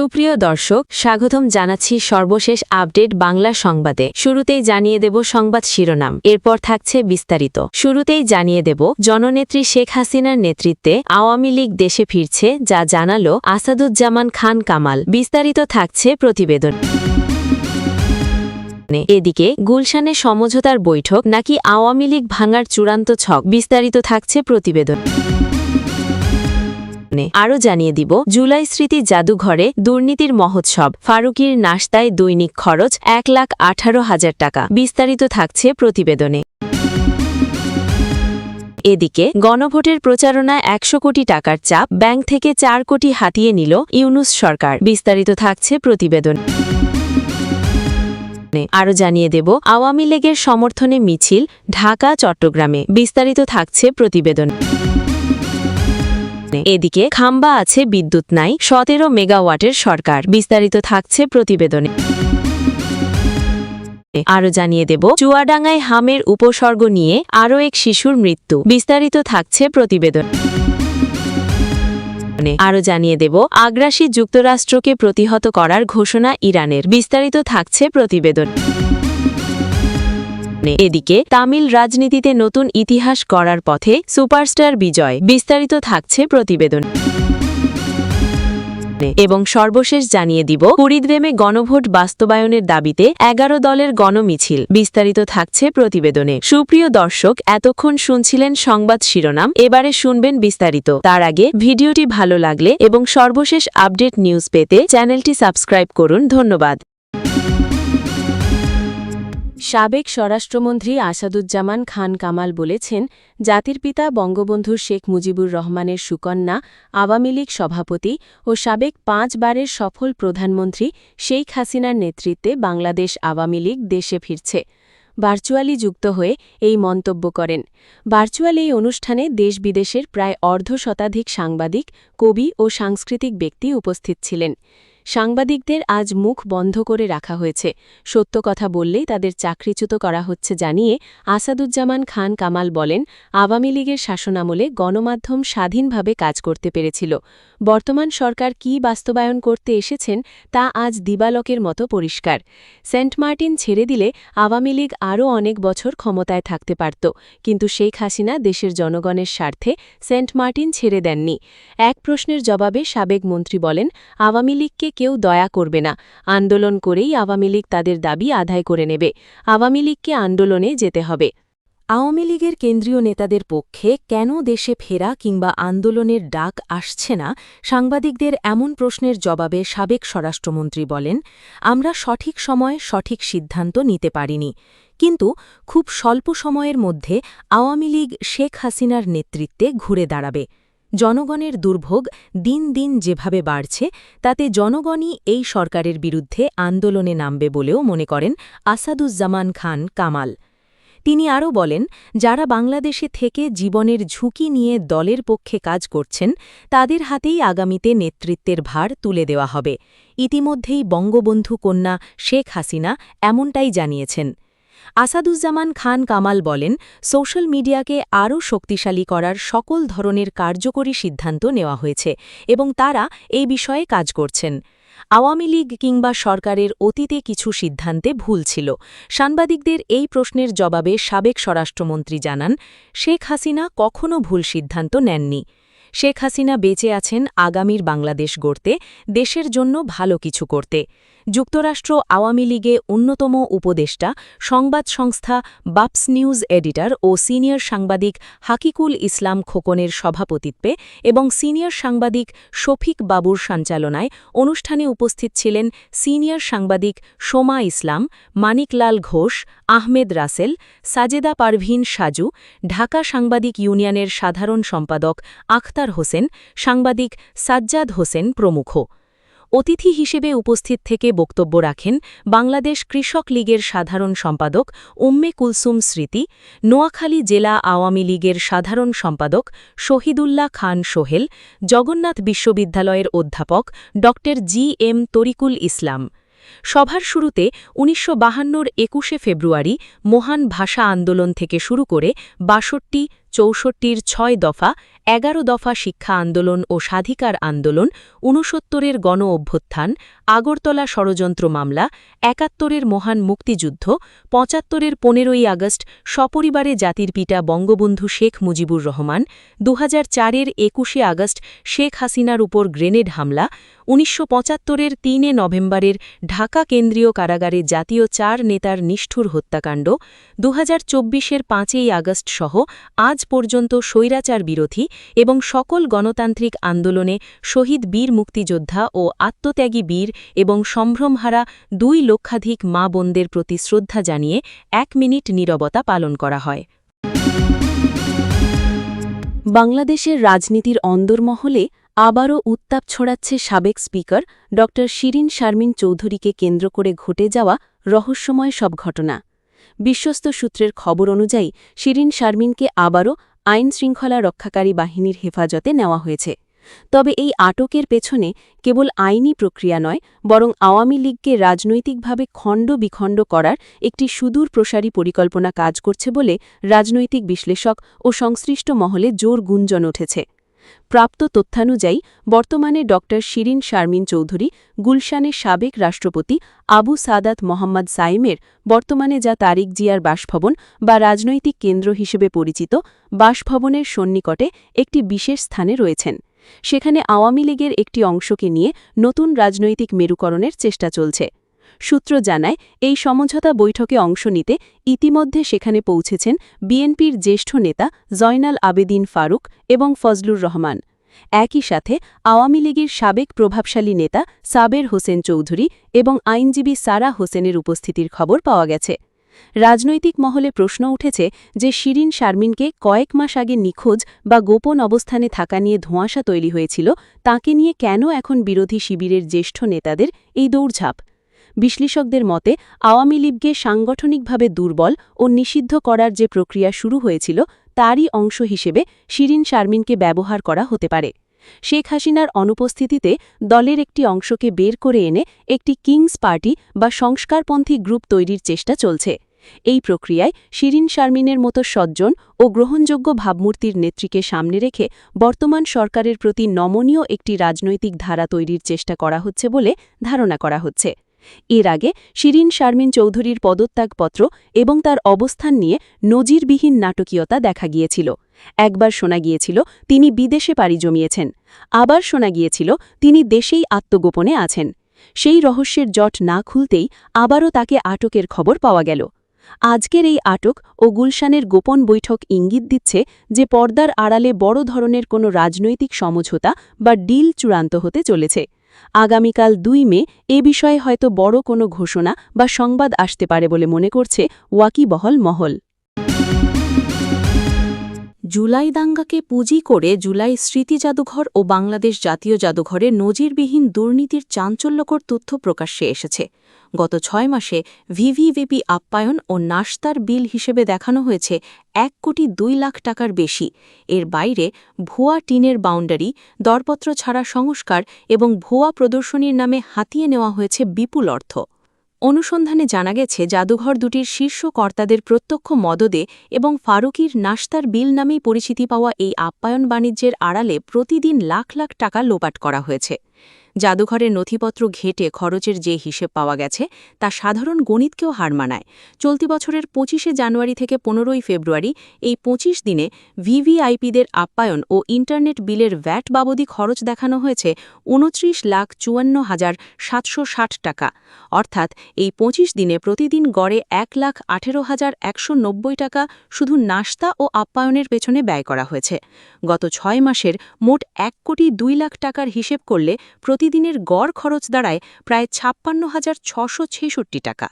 সুপ্রিয় দর্শক, স্বাগতম জানাচ্ছি সর্বশেষ আপডেট বাংলা সংবাদে। শুরুতেই জানিয়ে দেব সংবাদ শিরোনাম, এরপর থাকছে বিস্তারিত। শুরুতেই জানিয়ে দেব জননেত্রী শেখ হাসিনার নেতৃত্বে আওয়ামী লীগ দেশে ফিরছে, যা জানালো আসাদুজ্জামান খান কামাল। বিস্তারিত থাকছে প্রতিবেদন। এদিকে গুলশানে সমঝোতার বৈঠক নাকি আওয়ামী লীগ ভাঙার চূড়ান্ত ছক? বিস্তারিত থাকছে প্রতিবেদন। আরও জানিয়ে দিব জুলাই স্মৃতি জাদুঘরে দুর্নীতির মহোৎসব, ফারুকীর নাশতায় দৈনিক খরচ 1,18,000 টাকা। বিস্তারিত থাকছে প্রতিবেদনে। এদিকে গণভোটের প্রচারণায় 100 কোটি টাকার চাপ, ব্যাংক থেকে 4 কোটি হাতিয়ে নিল ইউনূস সরকার। বিস্তারিত থাকছে প্রতিবেদন। আরও জানিয়ে দেব আওয়ামী লীগের সমর্থনে মিছিল ঢাকা চট্টগ্রামে। বিস্তারিত থাকছে প্রতিবেদন। এদিকে খাম্বা আছে, বিদ্যুৎ নাই, 17 মেগাওয়াটের সরকার। বিস্তারিত থাকছে প্রতিবেদনে। আরও জানিয়ে দেব চুয়াডাঙ্গায় হামের উপসর্গ নিয়ে আরও এক শিশুর মৃত্যু। বিস্তারিত থাকছে প্রতিবেদন। আরও জানিয়ে দেব আগ্রাসী যুক্তরাষ্ট্রকে প্রতিহত করার ঘোষণা ইরানের। বিস্তারিত থাকছে প্রতিবেদন। এদিকে তামিল রাজনীতিতে নতুন ইতিহাস গড়ার পথে সুপারস্টার বিজয়। বিস্তারিত থাকছে প্রতিবেদন। এবং সর্বশেষ জানিয়ে দিব কুড়িগ্রামে গণভোট বাস্তবায়নের দাবিতে 11 দলের গণমিছিল। বিস্তারিত থাকছে প্রতিবেদনে। সুপ্রিয় দর্শক, এতক্ষণ শুনছিলেন সংবাদ শিরোনাম, এবারে শুনবেন বিস্তারিত। তার আগে ভিডিওটি ভালো লাগলে এবং সর্বশেষ আপডেট নিউজ পেতে চ্যানেলটি সাবস্ক্রাইব করুন। ধন্যবাদ। সাবেক স্বরাষ্ট্রমন্ত্রী আসাদুজ্জামান খান কামাল বলেছেন, জাতির পিতা বঙ্গবন্ধু শেখ মুজিবুর রহমানের সুকন্যা, আওয়ামী লীগ সভাপতি ও সাবেক 5 বারের সফল প্রধানমন্ত্রী শেখ হাসিনার নেতৃত্বে বাংলাদেশ আওয়ামী লীগ দেশে ফিরছে। ভার্চুয়ালি যুক্ত হয়ে এই মন্তব্য করেন। ভার্চুয়াল এই অনুষ্ঠানে দেশ বিদেশের প্রায় অর্ধশতাধিক সাংবাদিক, কবি ও সাংস্কৃতিক ব্যক্তি উপস্থিত ছিলেন। সাংবাদিকদের আজ মুখ বন্ধ করে রাখা হয়েছে, সত্য কথা বললেই তাদের চাকরিচ্যুত করা হচ্ছে জানিয়ে আসাদুজ্জামান খান কামাল বলেন, আওয়ামী লীগের শাসনামলে গণমাধ্যম স্বাধীনভাবে কাজ করতে পেরেছিল। বর্তমান সরকার কী বাস্তবায়ন করতে এসেছেন তা আজ দিবালোকের মতো পরিষ্কার। সেন্ট মার্টিন ছেড়ে দিলে আওয়ামী লীগ আরও অনেক বছর ক্ষমতায় থাকতে পারত, কিন্তু শেখ হাসিনা দেশের জনগণের স্বার্থে সেন্ট মার্টিন ছেড়ে দেননি। এক প্রশ্নের জবাবে সাবেক মন্ত্রী বলেন, আওয়ামী লীগকে কেউ দয়া করবে না, আন্দোলন করেই আওয়ামী লীগ তাদের দাবি আদায় করে নেবে। আওয়ামী লীগকে আন্দোলনে যেতে হবে। আওয়ামী লীগের কেন্দ্রীয় নেতাদের পক্ষে কেন দেশে ফেরা কিংবা আন্দোলনের ডাক আসছে না, সাংবাদিকদের এমন প্রশ্নের জবাবে সাবেক স্বরাষ্ট্রমন্ত্রী বলেন, আমরা সঠিক সময়ে সঠিক সিদ্ধান্ত নিতে পারিনি, কিন্তু খুব স্বল্প সময়ের মধ্যে আওয়ামী লীগ শেখ হাসিনার নেতৃত্বে ঘুরে দাঁড়াবে। জনগণের দুর্ভোগ দিন দিন যেভাবে বাড়ছে, তাতে জনগণই এই সরকারের বিরুদ্ধে আন্দোলনে নামবে বলেও মনে করেন আসাদুজ্জামান খান কামাল। তিনি আরও বলেন, যারা বাংলাদেশে থেকে জীবনের ঝুঁকি নিয়ে দলের পক্ষে কাজ করছেন, তাদের হাতেই আগামীতে নেতৃত্বের ভার তুলে দেওয়া হবে। ইতিমধ্যেই বঙ্গবন্ধু কন্যা শেখ হাসিনা এমনটাই জানিয়েছেন। আসাদুজ্জামান খান কামাল বলেন, সোশ্যাল মিডিয়াকে আরও শক্তিশালী করার সকল ধরনের কার্যকরী সিদ্ধান্ত নেওয়া হয়েছে এবং তারা এই বিষয়ে কাজ করছেন। আওয়ামী লীগ কিংবা সরকারের অতীতে কিছু সিদ্ধান্তে ভুল ছিল। সাংবাদিকদের এই প্রশ্নের জবাবে সাবেক স্বরাষ্ট্রমন্ত্রী জানান, শেখ হাসিনা কখনও ভুল সিদ্ধান্ত নেননি। শেখ হাসিনা বেঁচে আছেন আগামীর বাংলাদেশ গড়তে, দেশের জন্য ভালো কিছু করতে। যুক্তরাষ্ট্র আওয়ামী লীগে অন্যতম উপদেষ্টা, সংবাদ সংস্থা বাপস নিউজ এডিটর ও সিনিয়র সাংবাদিক হাকিকুল ইসলাম খোকনের সভাপতিত্বে এবং সিনিয়র সাংবাদিক শফিক বাবুর সঞ্চালনায় অনুষ্ঠানে উপস্থিত ছিলেন সিনিয়র সাংবাদিক সোমা ইসলাম, মানিকলাল ঘোষ, আহমেদ রাসেল, সাজেদা পারভিন সাজু, ঢাকা সাংবাদিক ইউনিয়নের সাধারণ সম্পাদক আখতার হোসেন, সাংবাদিক সাজ্জাদ হোসেন প্রমুখ। অতিথি হিসেবে উপস্থিত থেকে বক্তব্য রাখেন বাংলাদেশ কৃষক লীগের সাধারণ সম্পাদক উম্মে কুলসুম স্মৃতি, নোয়াখালী জেলা আওয়ামী লীগের সাধারণ সম্পাদক শহীদুল্লাহ খান সোহেল, জগন্নাথ বিশ্ববিদ্যালয়ের অধ্যাপক ড জি.এম. তরিকুল ইসলাম। সভার শুরুতে ১৯৫২-র ২১শে ফেব্রুয়ারি মহান ভাষা আন্দোলন থেকে শুরু করে ৬২, ৬৪-র ৬ দফা, ১১ দফা শিক্ষা আন্দোলন ও স্বাধিকার আন্দোলন, ৬৯-এর গণ অভ্যুত্থান, আগরতলা ষড়যন্ত্র মামলা, ৭১-এর মহান মুক্তিযুদ্ধ, ৭৫-এর ১৫ই আগস্ট সপরিবারে জাতির পিতা বঙ্গবন্ধু শেখ মুজিবুর রহমান, ২০০৪-এর ২১শে আগস্ট শেখ হাসিনার উপর গ্রেনেড হামলা, ১৯৭৫-এর ৩ নভেম্বরের ঢাকা কেন্দ্রীয় কারাগারে জাতীয় ৪ নেতার নিষ্ঠুর হত্যাকাণ্ড, ২০২৪-এর ৫ই আগস্ট সহ আজ পর্যন্ত স্বৈরাচার বিরোধী এবং সকল গণতান্ত্রিক আন্দোলনে শহীদ বীর মুক্তিযোদ্ধা ও আত্মত্যাগী বীর এবং সম্ভ্রমহারা ২ লক্ষাধিক মা বোনদের প্রতি শ্রদ্ধা জানিয়ে ১ মিনিট নীরবতা পালন করা হয়। বাংলাদেশের রাজনীতির অন্দরমহলে আবারও উত্তাপ ছড়াচ্ছে সাবেক স্পিকার ড শিরিন শারমিন চৌধুরীকে কেন্দ্র করে ঘটে যাওয়া রহস্যময় সব ঘটনা। বিশ্বস্ত সূত্রের খবর অনুযায়ী শিরিন শারমিনকে আবারও আইনশৃঙ্খলা রক্ষাকারী বাহিনীর হেফাজতে নেওয়া হয়েছে। তবে এই আটকের পেছনে কেবল আইনি প্রক্রিয়া নয়, বরং আওয়ামী লীগকে রাজনৈতিকভাবে খণ্ড-বিখণ্ড করার একটি সুদূর প্রসারী পরিকল্পনা কাজ করছে বলে রাজনৈতিক বিশ্লেষক ও সংশ্লিষ্ট মহলে জোর গুঞ্জন উঠেছে। প্রাপ্ত তথ্যানুযায়ী বর্তমানে ড শিরিন শারমিন চৌধুরী গুলশানের সাবেক রাষ্ট্রপতি আবু সাদাত মোহাম্মদ সাইমের বর্তমানে যা তারিক জিয়ার বাসভবন বা রাজনৈতিক কেন্দ্র হিসেবে পরিচিত বাসভবনের সন্নিকটে একটি বিশেষ স্থানে রয়েছেন। সেখানে আওয়ামী লীগের একটি অংশকে নিয়ে নতুন রাজনৈতিক মেরুকরণের চেষ্টা চলছে। সূত্র জানায়, এই সমঝোতা বৈঠকে অংশ নিতে ইতিমধ্যে সেখানে পৌঁছেছেন বিএনপির জ্যেষ্ঠ নেতা জয়নাল আবেদিন ফারুক এবং ফজলুর রহমান। একই সাথে আওয়ামী লীগের সাবেক প্রভাবশালী নেতা সাবের হোসেন চৌধুরী এবং আইনজীবী সারা হোসেনের উপস্থিতির খবর পাওয়া গেছে। রাজনৈতিক মহলে প্রশ্ন উঠেছে যে শিরিন শারমিনকে কয়েক মাস আগে নিখোঁজ বা গোপন অবস্থানে থাকা নিয়ে ধোঁয়াশা তৈরি হয়েছিল, তাকে নিয়ে কেন এখন বিরোধী শিবিরের জ্যেষ্ঠ নেতাদের এই দৌড়ঝাঁপ? বিশ্লেষকদের মতে আওয়ামী লীগকে সাংগঠনিকভাবে দুর্বল ও নিষিদ্ধ করার যে প্রক্রিয়া শুরু হয়েছিল তারই অংশ হিসেবে শিরিন শারমিনকে ব্যবহার করা হতে পারে। শেখ হাসিনার অনুপস্থিতিতে দলের একটি অংশকে বের করে এনে একটি কিংস পার্টি বা সংস্কারপন্থী গ্রুপ তৈরির চেষ্টা চলছে। এই প্রক্রিয়ায় শিরিন শারমিনের মতো সজ্জন ও গ্রহণযোগ্য ভাবমূর্তির নেত্রীকে সামনে রেখে বর্তমান সরকারের প্রতি নমনীয় একটি রাজনৈতিক ধারা তৈরির চেষ্টা করা হচ্ছে বলে ধারণা করা হচ্ছে। এর আগে শিরিন শারমিন চৌধুরীর পদত্যাগপত্র এবং তার অবস্থান নিয়ে নজিরবিহীন নাটকীয়তা দেখা গিয়েছিল। একবার শোনা গিয়েছিল তিনি বিদেশে পাড়ি জমিয়েছেন, আবার শোনা গিয়েছিল তিনি দেশেই আত্মগোপনে আছেন। সেই রহস্যের জট না খুলতেই আবারও তাকে আটকের খবর পাওয়া গেল। আজকের এই আটক ও গুলশানের গোপন বৈঠক ইঙ্গিত দিচ্ছে যে পর্দার আড়ালে বড় ধরনের কোনো রাজনৈতিক সমঝোতা বা ডিল চূড়ান্ত হতে চলেছে। আগামীকাল ২ মে এ বিষয়ে হয়তো বড় কোনো ঘোষণা বা সংবাদ আসতে পারে বলে মনে করছে ওয়াকিবহল মহল। জুলাই দাঙ্গাকে পুঁজি করে জুলাই স্মৃতি জাদুঘর ও বাংলাদেশ জাতীয় জাদুঘরে নজিরবিহীন দুর্নীতির চাঞ্চল্যকর তথ্য প্রকাশ্যে এসেছে। গত ৬ মাসে ভিভিভিপি আপ্যায়ন ও নাশতার বিল হিসেবে দেখানো হয়েছে ১,২ লাখ টাকার বেশি। এর বাইরে ভুয়া টিনের বাউন্ডারি, দরপত্র ছাড়া সংস্কার এবং ভুয়া প্রদর্শনীর নামে হাতিয়ে নেওয়া হয়েছে বিপুল অর্থ। অনুসন্ধানে জানা গেছে জাদুঘর দুটির শীর্ষ কর্তাদের প্রত্যক্ষ মদদে এবং ফারুকির নাশতার বিল নামেই পরিচিতি পাওয়া এই আপ্যায়ন বাণিজ্যের আড়ালে প্রতিদিন লাখ লাখ টাকা লোপাট করা হয়েছে। জাদুঘরের নথিপত্র ঘেঁটে খরচের যে হিসেব পাওয়া গেছে তা সাধারণ গণিতকেও হার মানায়। চলতি বছরের ২৫শে জানুয়ারি থেকে ১৫ই ফেব্রুয়ারি এই ২৫ দিনে ভিভিআইপিদের আপ্যায়ন ও ইন্টারনেট বিলের ভ্যাট বাবদি খরচ দেখানো হয়েছে ২৯,৫৪,৭৬০ টাকা। অর্থাৎ এই ২৫ দিনে প্রতিদিন গড়ে ১,১৮,১৯০ টাকা শুধু নাশতা ও আপ্যায়নের পেছনে ব্যয় করা হয়েছে। গত ৬ মাসের মোট ১,২ লাখ টাকার হিসেব করলে প্রতিদিনের গড় খরচ দাঁড়ায় প্রায় ৫৬,৬৬৬ টাকা।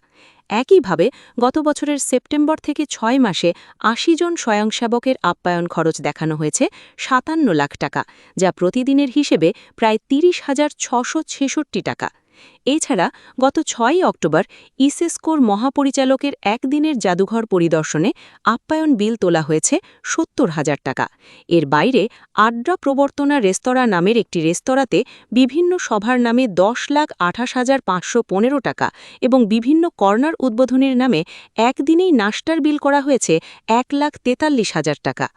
একইভাবে গত বছরের সেপ্টেম্বর থেকে ৬ মাসে ৮০ জন স্বয়ংসেবকের আপ্যায়ন খরচ দেখানো হয়েছে ৫৭ লাখ টাকা, যা প্রতিদিনের হিসেবে প্রায় ৩০,৬৬৬ টাকা। এছাড়া গত ৬ অক্টোবর ইসেসকোর মহাপরিচালকের একদিনের জাদুঘর পরিদর্শনে আপ্যায়ন বিল তোলা হয়েছে ৭০,০০০ টাকা। এর বাইরে আড্ডা প্রবর্তনা রেস্তোরাঁ নামের একটি রেস্তোরাঁতে বিভিন্ন সভার নামে ১০,২৮,৫১৫ টাকা এবং বিভিন্ন কর্নার উদ্বোধনের নামে একদিনেই নাশতার বিল করা হয়েছে ১,৪৩,০০০ টাকা।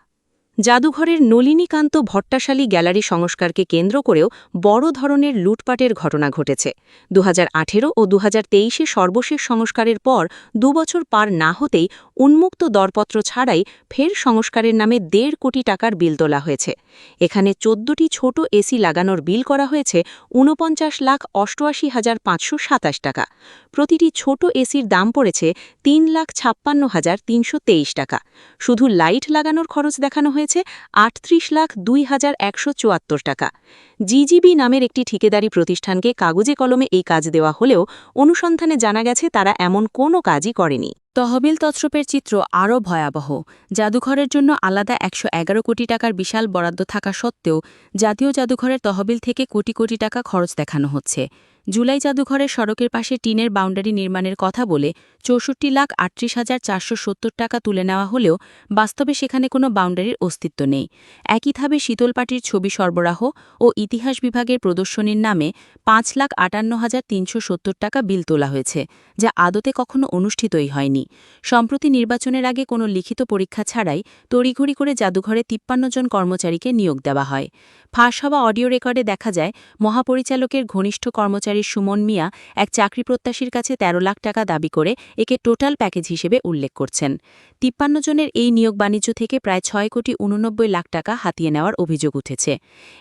জাদুঘরের নলিনীকান্ত ভট্টাশালী গ্যালারি সংস্কারকে কেন্দ্র করেও বড় ধরনের লুটপাটের ঘটনা ঘটেছে। 2018 ও 2023-এ সর্বশেষ সংস্কারের পর 2 বছর পার না হতেই উন্মুক্ত দরপত্র ছাড়াই ফের সংস্কারের নামে 1.5 কোটি টাকার বিল তোলা হয়েছে। এখানে 14টি ছোট এসি লাগানোর বিল করা হয়েছে 49,88,527 টাকা। প্রতিটি ছোট এসির দাম পড়েছে 3,56,323 টাকা। শুধু লাইট লাগানোর খরচ দেখানো হয়েছে 38,02,174 টাকা। জিজিবি নামের একটি ঠিকাদারি প্রতিষ্ঠানকে কাগজে কলমে এই কাজ দেওয়া হলেও অনুসন্ধানে জানা গেছে তারা এমন কোনো কাজই করেনি। তহবিল তছরূপের চিত্র আরও ভয়াবহ। জাদুঘরের জন্য আলাদা 111 কোটি টাকার বিশাল বরাদ্দ থাকা সত্ত্বেও জাতীয় জাদুঘরের তহবিল থেকে কোটি কোটি টাকা খরচ দেখানো হচ্ছে। জুলাই জাদুঘরের সড়কের পাশে টিনের বাউন্ডারি নির্মাণের কথা বলে 64,38,470 টাকা তুলে নেওয়া হলেও বাস্তবে সেখানে কোনো বাউন্ডারির অস্তিত্ব নেই। একইভাবে শীতলপাটির ছবি সরবরাহ ও ইতিহাস বিভাগের প্রদর্শনীর নামে 5,58,370 টাকা বিল তোলা হয়েছে, যা আদতে কখনো অনুষ্ঠিতই হয়নি। সম্প্রতি নির্বাচনের আগে কোনো লিখিত পরীক্ষা ছাড়াই তড়িঘড়ি করে জাদুঘরে 53 জন কর্মচারীকে নিয়োগ দেওয়া হয়। ফাঁস হওয়া অডিও রেকর্ডে দেখা যায় মহাপরিচালকের ঘনিষ্ঠ কর্মচারী সুমন মিয়া এক চাকরি প্রত্যাশীর কাছে 13 লাখ টাকা দাবি করে একে টোটাল প্যাকেজ হিসেবে উল্লেখ করছেন। 53 জনের এই নিয়োগ বাণিজ্য থেকে প্রায় 6,89 লাখ টাকা হাতিয়ে নেওয়ার অভিযোগ উঠেছে।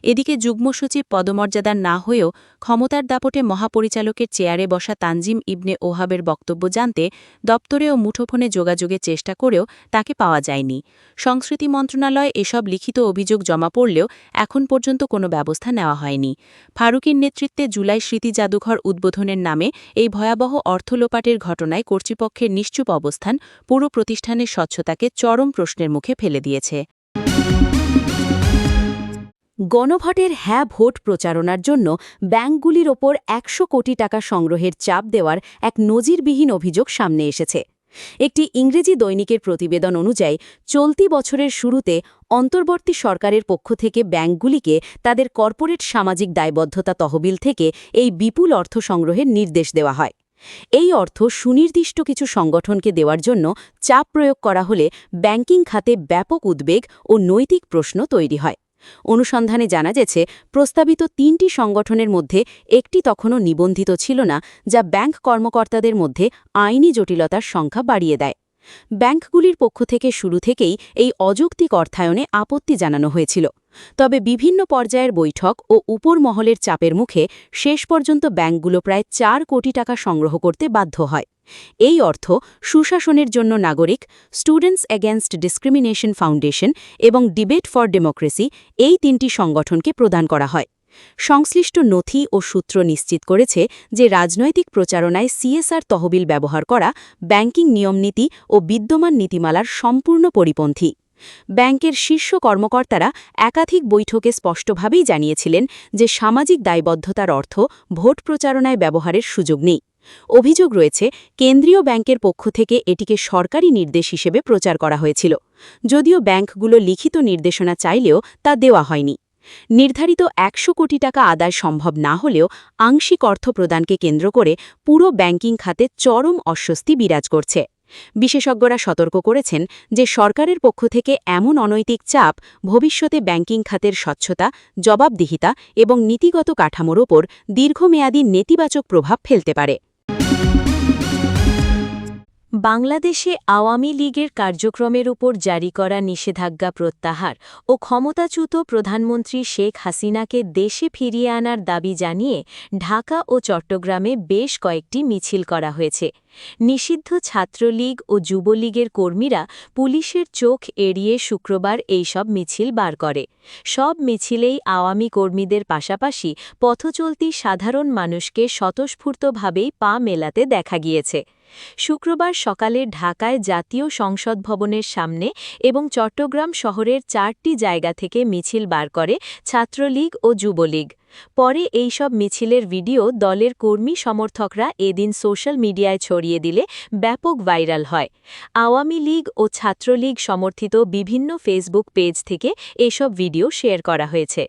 এদিকে যুগ্ম সচিব পদমর্যাদার না হয়েও ক্ষমতার দাপটে মহাপরিচালকের চেয়ারে বসা তানজিম ইবনে ওহাবের বক্তব্য জানতে দপ্তরে ও মুঠোফোনে যোগাযোগের চেষ্টা করেও তাকে পাওয়া যায়নি। সংস্কৃতি মন্ত্রণালয় এসব লিখিত অভিযোগ জমা পড়লেও এখন পর্যন্ত কোনো ব্যবস্থা নেওয়া হয়নি। ফারুকীর নেতৃত্বে জুলাই স্মৃতি জাদুঘর উদ্বোধনের নামে এই ভয়াবহ অর্থলোপাটের ঘটনায় কর্তৃপক্ষের নিশ্চুপ অবস্থান পুরো প্রতিষ্ঠানের স্বচ্ছতাকে চরম প্রশ্নের মুখে ফেলে দিয়েছে। গণভোটের হ্যাঁ ভোট প্রচারণার জন্য ব্যাংকগুলির ওপর 100 কোটি টাকা সংগ্রহের চাপ দেওয়ার এক নজিরবিহীন অভিযোগ সামনে এসেছে। একটি ইংরেজি দৈনিকের প্রতিবেদন অনুযায়ী চলতি বছরের শুরুতে অন্তর্বর্তী সরকারের পক্ষ থেকে ব্যাংকগুলিকে তাদের কর্পোরেট সামাজিক দায়বদ্ধতা তহবিল থেকে এই বিপুল অর্থ সংগ্রহের নির্দেশ দেওয়া হয়। এই অর্থ সুনির্দিষ্ট কিছু সংগঠনকে দেওয়ার জন্য চাপ প্রয়োগ করা হলে ব্যাংকিং খাতে ব্যাপক উদ্বেগ ও নৈতিক প্রশ্ন তৈরি হয়। অনুসন্ধানে জানা গেছে প্রস্তাবিত 3টি সংগঠনের মধ্যে একটি তখনও নিবন্ধিত ছিল না, যা ব্যাংক কর্মকর্তাদের মধ্যে আইনি জটিলতার সংখ্যা বাড়িয়ে দেয়। ব্যাংকগুলির পক্ষ থেকে শুরু থেকেই এই অযৌক্তিক অর্থায়নে আপত্তি জানানো হয়েছিল। তবে বিভিন্ন পর্যায়ের বৈঠক ও উপর মহলের চাপের মুখে শেষ পর্যন্ত ব্যাংকগুলো প্রায় 4 কোটি টাকা সংগ্রহ করতে বাধ্য হয়। এই অর্থ সুশাসনের জন্য নাগরিক, স্টুডেন্টস এগেইনস্ট ডিসক্রিমিনেশন ফাউন্ডেশন এবং ডিবেট ফর ডেমোক্রেসি এই 3টি সংগঠনকে প্রদান করা হয়। সংশ্লিষ্ট নথি ও সূত্র নিশ্চিত করেছে যে রাজনৈতিক প্রচারণায় সিএসআর তহবিল ব্যবহার করা ব্যাংকিং নিয়মনীতি ও বিদ্যমান নীতিমালার সম্পূর্ণ পরিপন্থী। ব্যাংকের শীর্ষ কর্মকর্তারা একাধিক বৈঠকে স্পষ্টভাবেই জানিয়েছিলেন যে সামাজিক দায়বদ্ধতার অর্থ ভোট প্রচারণায় ব্যবহারের সুযোগ নেই। অভিযোগ রয়েছে কেন্দ্রীয় ব্যাংকের পক্ষ থেকে এটিকে সরকারি নির্দেশ হিসেবে প্রচার করা হয়েছিল, যদিও ব্যাংকগুলো লিখিত নির্দেশনা চাইলেও তা দেওয়া হয়নি। নির্ধারিত 100 কোটি টাকা আদায় সম্ভব না হলেও আংশিক অর্থ প্রদানকে কেন্দ্র করে পুরো ব্যাংকিং খাতে চরম অস্বস্তি বিরাজ করছে। বিশেষজ্ঞরা সতর্ক করেছেন যে সরকারের পক্ষ থেকে এমন অনৈতিক চাপ ভবিষ্যতে ব্যাংকিং খাতের স্বচ্ছতা, জবাবদিহিতা এবং নীতিগত কাঠামোর ওপর দীর্ঘমেয়াদী নেতিবাচক প্রভাব ফেলতে পারে। বাংলাদেশে আওয়ামী লীগের কার্যক্রমের উপর জারি করা নিষেধাজ্ঞা প্রত্যাহার ও ক্ষমতাচ্যুত প্রধানমন্ত্রী শেখ হাসিনাকে দেশে ফিরিয়ে আনার দাবি জানিয়ে ঢাকা ও চট্টগ্রামে বেশ কয়েকটি মিছিল করা হয়েছে। নিষিদ্ধ ছাত্রলীগ ও যুবলীগের কর্মীরা পুলিশের চোখ এড়িয়ে শুক্রবার এইসব মিছিল বার করে। সব মিছিলেই আওয়ামী কর্মীদের পাশাপাশি পথচলতি সাধারণ মানুষকে স্বতঃস্ফূর্তভাবেই পা মেলাতে দেখা গিয়েছে। শুক্রবার সকালে ঢাকায় জাতীয় সংসদ ভবনের সামনে এবং চট্টগ্রাম শহরের 4টি জায়গা থেকে মিছিল বার করে ছাত্রলীগ ও যুবলীগ। পরে এইসব মিছিলের ভিডিও দলের কর্মী সমর্থকরা এদিন সোশ্যাল মিডিয়ায় ছড়িয়ে দিলে ব্যাপক ভাইরাল হয়। আওয়ামী লীগ ও ছাত্রলীগ সমর্থিত বিভিন্ন ফেসবুক পেজ থেকে এসব ভিডিও শেয়ার করা হয়েছে।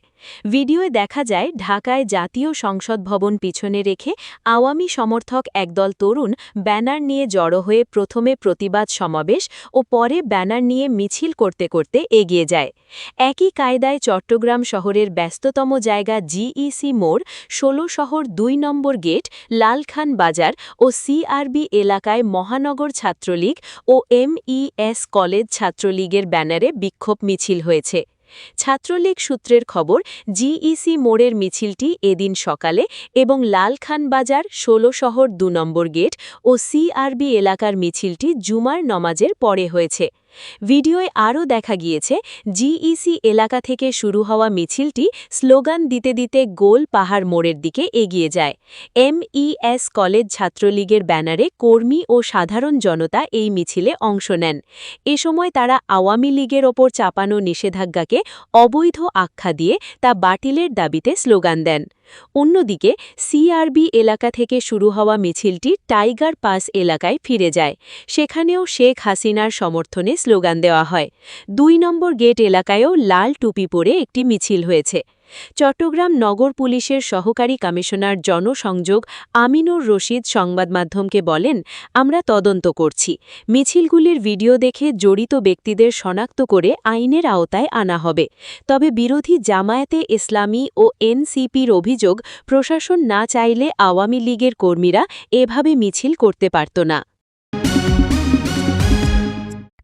ভিডিওয় দেখা যায় ঢাকায় জাতীয় সংসদ ভবন পিছনে রেখে আওয়ামী সমর্থক একদল তরুণ ব্যানার নিয়ে জড়ো হয়ে প্রথমে প্রতিবাদ সমাবেশ ও পরে ব্যানার নিয়ে মিছিল করতে করতে এগিয়ে যায়। একই কায়দায় চট্টগ্রাম শহরের ব্যস্ততম জায়গা জিইসি মোড়, ১৬ শহর ২ নম্বর গেট, লালখান বাজার ও সিআরবি এলাকায় মহানগর ছাত্রলীগ ও এমইএস কলেজ ছাত্রলীগের ব্যানারে বিক্ষোভ মিছিল হয়েছে। ছাত্রলীগ সূত্রের খবর, জিইসি মোড়ের মিছিলটি এদিন সকালে এবং লালখান বাজার, ১৬ শহর ২ নম্বর গেট ও সিআরবি এলাকার মিছিলটি জুমার নমাজের পরে হয়েছে। ভিডিওয় আরও দেখা গিয়েছে জিইসি এলাকা থেকে শুরু হওয়া মিছিলটি স্লোগান দিতে দিতে গোল পাহাড় মোড়ের দিকে এগিয়ে যায়। এমইএস কলেজ ছাত্রলীগের ব্যানারে কর্মী ও সাধারণ জনতা এই মিছিলে অংশ নেন। এ সময় তারা আওয়ামী লীগের ওপর চাপানো নিষেধাজ্ঞাকে অবৈধ আখ্যা দিয়ে তা বাতিলের দাবিতে স্লোগান দেন। অন্যদিকে সিআরবি এলাকা থেকে শুরু হওয়া মিছিলটি টাইগার পাস এলাকায় ফিরে যায়। সেখানেও শেখ হাসিনার সমর্থনে স্লোগান দেওয়া হয়। ২ নম্বর গেট এলাকায়ও লাল টুপি পরে একটি মিছিল হয়েছে। চট্টগ্রাম নগর পুলিশের সহকারী কমিশনার জনসংযোগ আমিনুর রশিদ সংবাদমাধ্যমকে বলেন, আমরা তদন্ত করছি। মিছিলগুলির ভিডিও দেখে জড়িত ব্যক্তিদের শনাক্ত করে আইনের আওতায় আনা হবে। তবে বিরোধী জামায়াতে ইসলামী ও এনসিপির অভিযোগ, প্রশাসন না চাইলে আওয়ামী লীগের কর্মীরা এভাবে মিছিল করতে পারত না।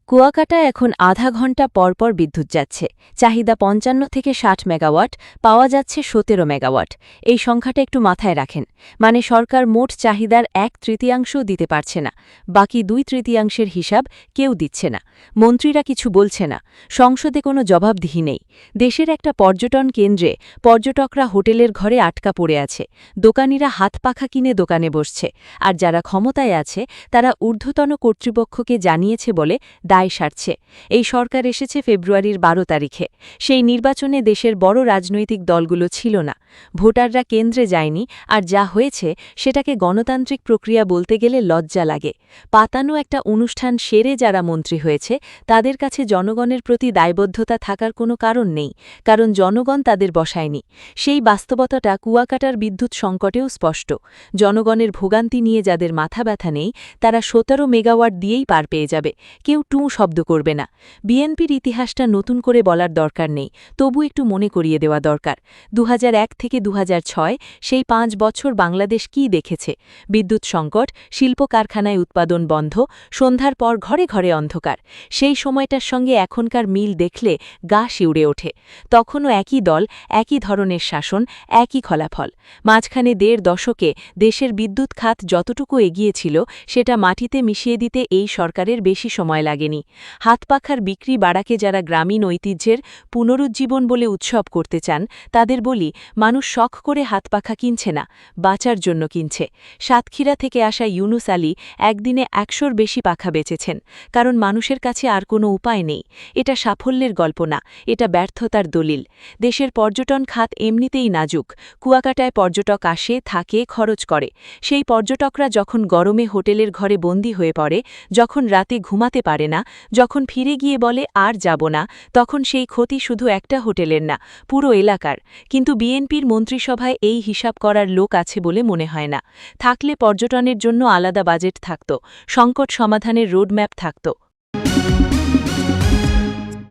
কুয়াকাটা এখন আধা ঘণ্টা পরপর বিদ্যুৎ যাচ্ছে। চাহিদা ৫৫ থেকে ৬০ মেগাওয়াট, পাওয়া যাচ্ছে ১৭ মেগাওয়াট। এই সংখ্যাটা একটু মাথায় রাখেন। মানে সরকার মোট চাহিদার ১/৩ দিতে পারছে না, বাকি ২/৩ হিসাব কেউ দিচ্ছে না। মন্ত্রীরা কিছু বলছে না, সংসদে কোনো জবাবদিহি নেই। দেশের একটা পর্যটন কেন্দ্রে পর্যটকরা হোটেলের ঘরে আটকা পড়ে আছে, দোকানিরা হাত পাখা কিনে দোকানে বসছে, আর যারা ক্ষমতায় আছে তারা ঊর্ধ্বতন কর্তৃপক্ষকে জানিয়েছে বলে দায় সারছে। এই সরকার এসেছে ফেব্রুয়ারির ১২ তারিখে। সেই নির্বাচনে দেশের বড় রাজনৈতিক দলগুলো ছিল না, ভোটাররা কেন্দ্রে যায়নি, আর যা হয়েছে সেটাকে গণতান্ত্রিক প্রক্রিয়া বলতে গেলে লজ্জা লাগে। পাতানো একটা অনুষ্ঠান সেরে যারা মন্ত্রী হয়েছে তাদের কাছে জনগণের প্রতি দায়বদ্ধতা থাকার কোনো কারণ নেই, কারণ জনগণ তাদের বসায়নি। সেই বাস্তবতাটা কুয়াকাটার বিদ্যুৎ সংকটেও স্পষ্ট। জনগণের ভোগান্তি নিয়ে যাদের মাথা ব্যথা নেই তারা ১৭ মেগাওয়াট দিয়েই পার পেয়ে যাবে, কেউ টুঁ শব্দ করবে না। বিএনপির ইতিহাসটা নতুন করে বলার দরকার নেই, তবু একটু মনে করিয়ে দেওয়া দরকার। ২০০১ থেকে ২০০৬ সেই ৫ বছর বাংলাদেশ কী দেখেছে? বিদ্যুৎ সংকট, শিল্প কারখানায় উৎপাদন বন্ধ, সন্ধ্যার পর ঘরে ঘরে অন্ধকার। সেই সময়টার সঙ্গে এখনকার মিল দেখলে গা শিউড়ে ওঠে। তখনও একই দল, একই ধরনের শাসন, একই ফলাফল। মাঝখানে ১.৫ দশকে দেশের বিদ্যুৎ খাত যতটুকু এগিয়েছিল সেটা মাটিতে মিশিয়ে দিতে এই সরকারের বেশি সময় লাগেনি। হাতপাখার বিক্রি বাড়াকে যারা গ্রামীণ ঐতিহ্যের পুনরুজ্জীবন বলে উৎসব করতে চান তাদের বলি, মানুষ শখ করে হাতপাখা কিনছে না, বাঁচার জন্য কিনছে। সাতক্ষীরা থেকে আসা ইউনুস আলী একদিনে ১০০র বেশি পাখা বেচেছেন, কারণ মানুষের কাছে আর কোনো উপায় নেই। এটা সাফল্যের গল্প না, এটা ব্যর্থতার দলিল। দেশের পর্যটন খাত এমনিতেই নাজুক। কুয়াকাটায় পর্যটক আসে, থাকে, খরচ করে। সেই পর্যটকরা যখন গরমে হোটেলের ঘরে বন্দী হয়ে পড়ে, যখন রাতে ঘুমাতে পারে না, যখন ফিরে গিয়ে বলে আর যাব না, তখন সেই ক্ষতি শুধু একটা হোটেলের না, পুরো এলাকার। কিন্তু বিএনপির মন্ত্রিসভায় এই হিসাব করার লোক আছে বলে মনে হয় না। থাকলে পর্যটনের জন্য আলাদা বাজেট থাকত, সংকট সমাধানের রোডম্যাপ থাকত।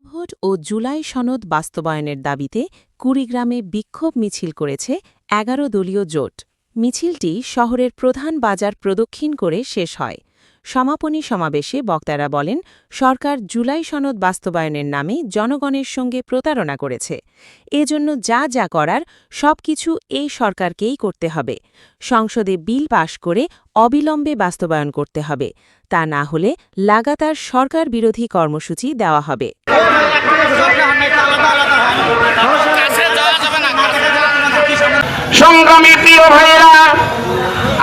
ভোট ও জুলাই সনদ বাস্তবায়নের দাবিতে কুড়িগ্রামে বিক্ষোভ মিছিল করেছে ১১ দলীয় জোট। মিছিলটি শহরের প্রধান বাজার প্রদক্ষিণ করে শেষ হয়। সমাপনী সমাবেশে বক্তারা বলেন, সরকার জুলাই সনদ বাস্তবায়নের নামে জনগণের সঙ্গে প্রতারণা করেছে। এজন্য যা যা করার সবকিছু এই সরকারকেই করতে হবে। সংসদে বিল পাশ করে অবিলম্বে বাস্তবায়ন করতে হবে, তা না হলে লাগাতার সরকার বিরোধী কর্মসূচি দেওয়া হবে। সংগ্রামী প্রিয় ভাইয়েরা,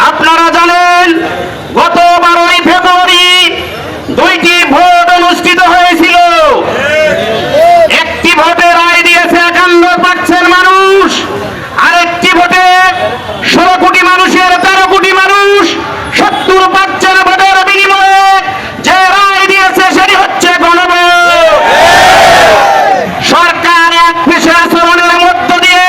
আপনারা জানেন গত 12ই ফেব্রুয়ারি 2টি ভোট অনুষ্ঠিত হয়েছিল। একটি ভোটে রায় দিয়েছে 51% মানুষ, আরেকটি ভোটে 16 কোটি মানুষের 13 কোটি মানুষ 70% ভোটের বিনিময়ে যে রায় দিয়েছে সেটি হচ্ছে গণভোট। সরকার এক পেশে আচরণের মধ্য দিয়ে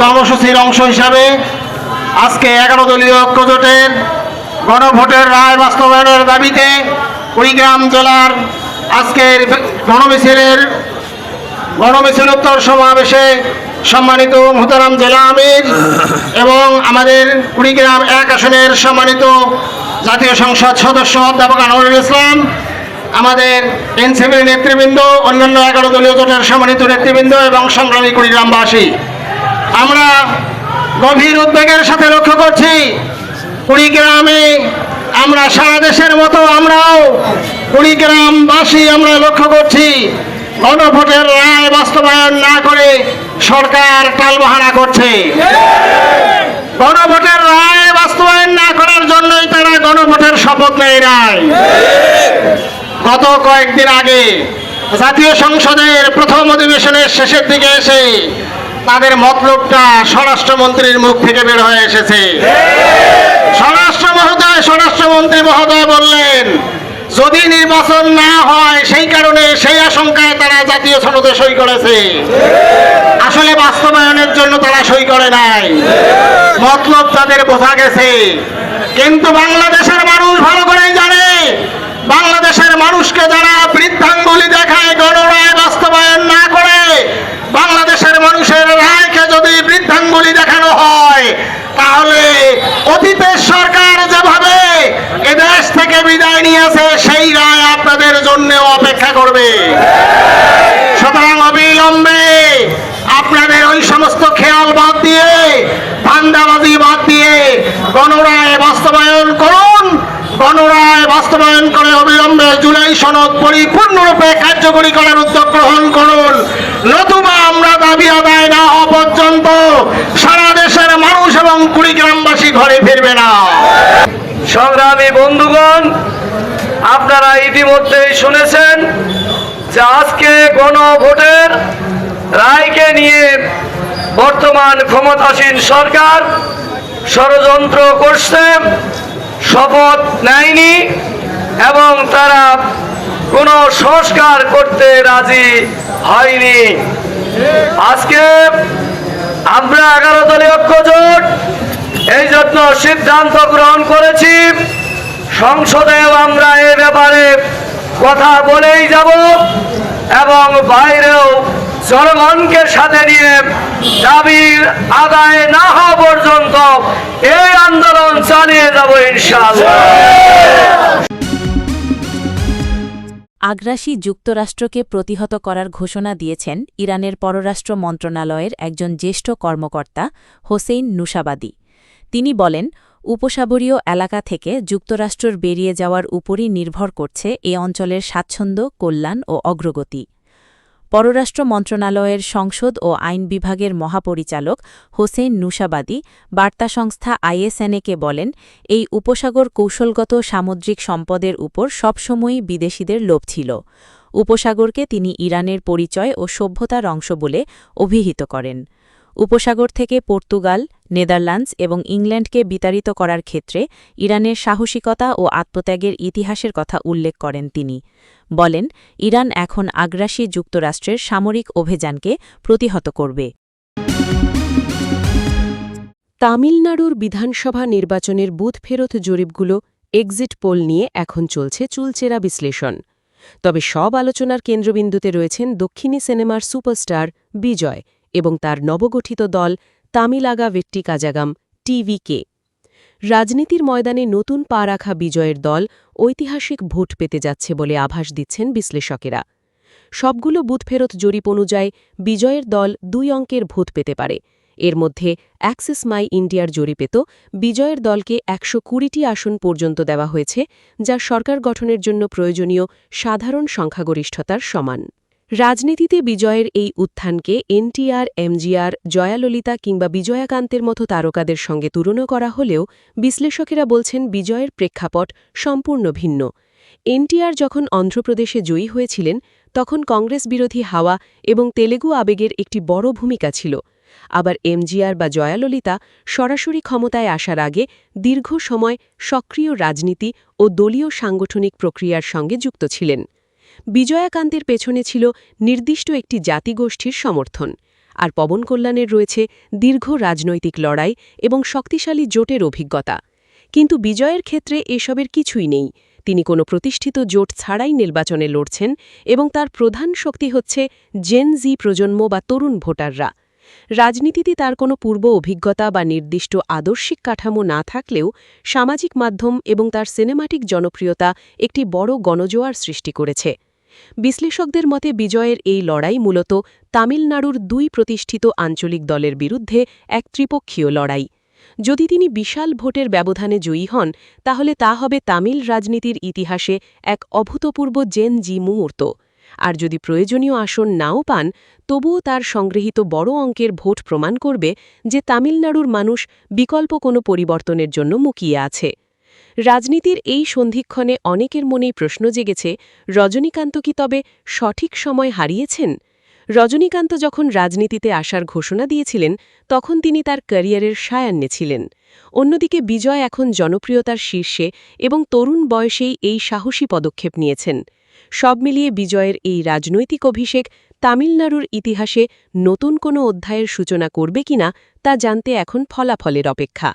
কর্মসূচির অংশ হিসাবে আজকে 11 দলীয় ঐক্যজোটের গণভোটের রায় বাস্তবায়নের দাবিতে কুড়িগ্রাম জেলার আজকের গণমিছিলোত্তর সমাবেশে সম্মানিত মোহতারাম জেলা আমির এবং আমাদের কুড়িগ্রাম 1 আসনের সম্মানিত জাতীয় সংসদ সদস্য অধ্যাপক আনোয়ারুল ইসলাম, আমাদের এনসিপির নেতৃবৃন্দ, অন্যান্য 11 দলীয় জোটের সম্মানিত নেতৃবৃন্দ এবং সংগ্রামী কুড়িগ্রামবাসী, আমরা গভীর উদ্বেগের সাথে লক্ষ্য করছি কুড়িগ্রামে আমরা সারা দেশের মতো আমরাও কুড়িগ্রামবাসী আমরা লক্ষ্য করছি গণভোটের রায় বাস্তবায়ন না করে সরকার টালবাহানা করছে। গণভোটের রায় বাস্তবায়ন না করার জন্যই তারা গণভোটের শপথ নেয় নাই। গত কয়েকদিন আগে জাতীয় সংসদের প্রথম অধিবেশনের শেষের দিকে এসে তাদের মতলবটা স্বরাষ্ট্রমন্ত্রীর মুখ থেকে বের হয়ে এসেছে। স্বরাষ্ট্রমন্ত্রী মহোদয় বললেন যদি নির্বাচন না হয় সেই কারণে সেই আশঙ্কায় তারা জাতীয় সনদে সই করেছে, আসলে বাস্তবায়নের জন্য তারা সই করে নাই। মতলব তাদের বোঝা গেছে, কিন্তু বাংলাদেশের মানুষ ভালো করেই জানে বাংলাদেশের মানুষকে যারা বৃদ্ধাঙ্গুলি দেখায় গণরায় বাস্তবায়ন না করে, বাংলাদেশের মানুষের রায়কে যদি বৃদ্ধাঙ্গুলি দেখানো হয় তাহলে অতীতের সরকার যেভাবে এদেশ থেকে বিদায় নিয়েছে সেই রায় আপনাদের জন্য অপেক্ষা করবে। সুতরাং অবিলম্বে আপনাদের ওই সমস্ত খেয়াল বাদ দিয়ে, ধান্দাবাজি বাদ দিয়ে গণরায় বাস্তবায়ন করুন। গণরায় বাস্তবায়ন করে অবিলম্বে জুলাই সনদ পরিপূর্ণরূপে কার্যকরী করার উদ্যোগ গ্রহণ করুন, নতুবা আমরা দাবি আদায় না হওয়া পর্যন্ত সারা দেশের মানুষ এবং কুড়িগ্রামবাসী ঘরে ফিরবে না। সংগ্রামী বন্ধুগণ, আপনারা ইতিমধ্যেই শুনেছেন যে আজকে গণভোটের রায়কে নিয়ে বর্তমান ক্ষমতাসীন সরকার ষড়যন্ত্র করছে, শপথ নেয়নি এবং তারা কোনো সংস্কার করতে রাজি হয়নি। আজকে আমরা 11 দলীয় ঐক্যজোট এই জন্য সিদ্ধান্ত গ্রহণ করেছি, সংসদেও আমরা এ ব্যাপারে কথা বলেই যাব এবং বাইরেও জনগণকে সাথে নিয়ে দাবির আদায় না হওয়া পর্যন্ত এই আন্দোলন চালিয়ে যাব ইনশাআল্লাহ। আগ্রাসী যুক্তরাষ্ট্রকে প্রতিহত করার ঘোষণা দিয়েছেন ইরানের পররাষ্ট্র মন্ত্রণালয়ের একজন জ্যেষ্ঠ কর্মকর্তা হোসেইন নুসাবাদি। তিনি বলেন, উপসাগরীয় এলাকা থেকে যুক্তরাষ্ট্রের বেরিয়ে যাওয়ার উপরই নির্ভর করছে এ অঞ্চলের স্বাচ্ছন্দ্য, কল্যাণ ও অগ্রগতি। পররাষ্ট্র মন্ত্রণালয়ের সংসদ ও আইন বিভাগের মহাপরিচালক হোসেইন নুসাবাদি বার্তা সংস্থা আইএসএনএকে বলেন, এই উপসাগর কৌশলগত সামুদ্রিক সম্পদের উপর সবসময়ই বিদেশিদের লোভ ছিল। উপসাগরকে তিনি ইরানের পরিচয় ও সভ্যতার অংশ বলে অভিহিত করেন। উপসাগর থেকে পর্তুগাল, নেদারল্যান্ডস এবং ইংল্যান্ডকে বিতাড়িত করার ক্ষেত্রে ইরানের সাহসিকতা ও আত্মত্যাগের ইতিহাসের কথা উল্লেখ করেন তিনি। বলেন, ইরান এখন আগ্রাসী যুক্তরাষ্ট্রের সামরিক অভিযানকে প্রতিহত করবে। তামিলনাড়ুর বিধানসভা নির্বাচনের বুথ ফেরত জরিপগুলো এক্সিট পোল নিয়ে এখন চলছে চুলচেরা বিশ্লেষণ। তবে সব আলোচনার কেন্দ্রবিন্দুতে রয়েছেন দক্ষিণী সিনেমার সুপারস্টার বিজয় এবং তার নবগঠিত দল তামিলাগা ভেট্টি কাজাগাম টিভিকে। রাজনীতির ময়দানে নতুন পা রাখা বিজয়ের দল ঐতিহাসিক ভোট পেতে যাচ্ছে বলে আভাস দিচ্ছেন বিশ্লেষকেরা। সবগুলো বুথ ফেরত জরিপ অনুযায়ী বিজয়ের দল 2 অঙ্কের ভোট পেতে পারে। এর মধ্যে অ্যাক্সিস মাই ইন্ডিয়ার জরিপে তো বিজয়ের দলকে 120টি আসন পর্যন্ত দেওয়া হয়েছে, যা সরকার গঠনের জন্য প্রয়োজনীয় সাধারণ সংখ্যাগরিষ্ঠতার সমান। রাজনীতিতে বিজয়ের এই উত্থানকে এনটিআর, এমজিআর, জয়াললিতা কিংবা বিজয়াকান্তের মতো তারকাদের সঙ্গে তুলনা করা হলেও বিশ্লেষকেরা বলছেন বিজয়ের প্রেক্ষাপট সম্পূর্ণ ভিন্ন। এনটিআর যখন অন্ধ্রপ্রদেশে জয়ী হয়েছিলেন তখন কংগ্রেস বিরোধী হাওয়া এবং তেলেগু আবেগের একটি বড় ভূমিকা ছিল। আবার এমজিআর বা জয়াললিতা সরাসরি ক্ষমতায় আসার আগে দীর্ঘ সময় সক্রিয় রাজনীতি ও দলীয় সাংগঠনিক প্রক্রিয়ার সঙ্গে যুক্ত ছিলেন। বিজয়াকান্তের পেছনে ছিল নির্দিষ্ট একটি জাতিগোষ্ঠীর সমর্থন, আর পবন কল্যাণের রয়েছে দীর্ঘ রাজনৈতিক লড়াই এবং শক্তিশালী জোটের অভিজ্ঞতা। কিন্তু বিজয়ের ক্ষেত্রে এসবের কিছুই নেই। তিনি কোনো প্রতিষ্ঠিত জোট ছাড়াই নির্বাচনে লড়ছেন এবং তার প্রধান শক্তি হচ্ছে জেন জি প্রজন্ম বা তরুণ ভোটাররা। রাজনীতিতে তার কোনো পূর্ব অভিজ্ঞতা বা নির্দিষ্ট আদর্শিক কাঠামো না থাকলেও সামাজিক মাধ্যম এবং তার সিনেমাটিক জনপ্রিয়তা একটি বড় গণজোয়ার সৃষ্টি করেছে। বিশ্লেষকদের মতে বিজয়ের এই লড়াই মূলত তামিলনাড়ুর দুই প্রতিষ্ঠিত আঞ্চলিক দলের বিরুদ্ধে এক ত্রিপক্ষীয় লড়াই। যদি তিনি বিশাল ভোটের ব্যবধানে জয়ী হন তাহলে তা হবে তামিল রাজনীতির ইতিহাসে এক অভূতপূর্ব জেন জি মুহূর্ত। আর যদি প্রয়োজনীয় আসন নাও পান তবুও তার সংগৃহীত বড় অঙ্কের ভোট প্রমাণ করবে যে তামিলনাড়ুর মানুষ বিকল্প কোনো পরিবর্তনের জন্য মুখিয়ে আছে। রাজনীতির এই সন্ধিক্ষণে অনেকের মনেই প্রশ্ন জেগেছে, রজনীকান্ত কি তবে সঠিক সময় হারিয়েছেন? রজনীকান্ত যখন রাজনীতিতে আসার ঘোষণা দিয়েছিলেন তখন তিনি তার ক্যারিয়ারের সায়ান্নে ছিলেন। অন্যদিকে বিজয় এখন জনপ্রিয়তার শীর্ষে এবং তরুণ বয়সেই এই সাহসী পদক্ষেপ নিয়েছেন। সব মিলিয়ে বিজয়ের এই রাজনৈতিক অভিষেক তামিলনাড়ুর ইতিহাসে নতুন কোনো অধ্যায়ের সূচনা করবে কিনা তা জানতে এখন ফলাফলের অপেক্ষা।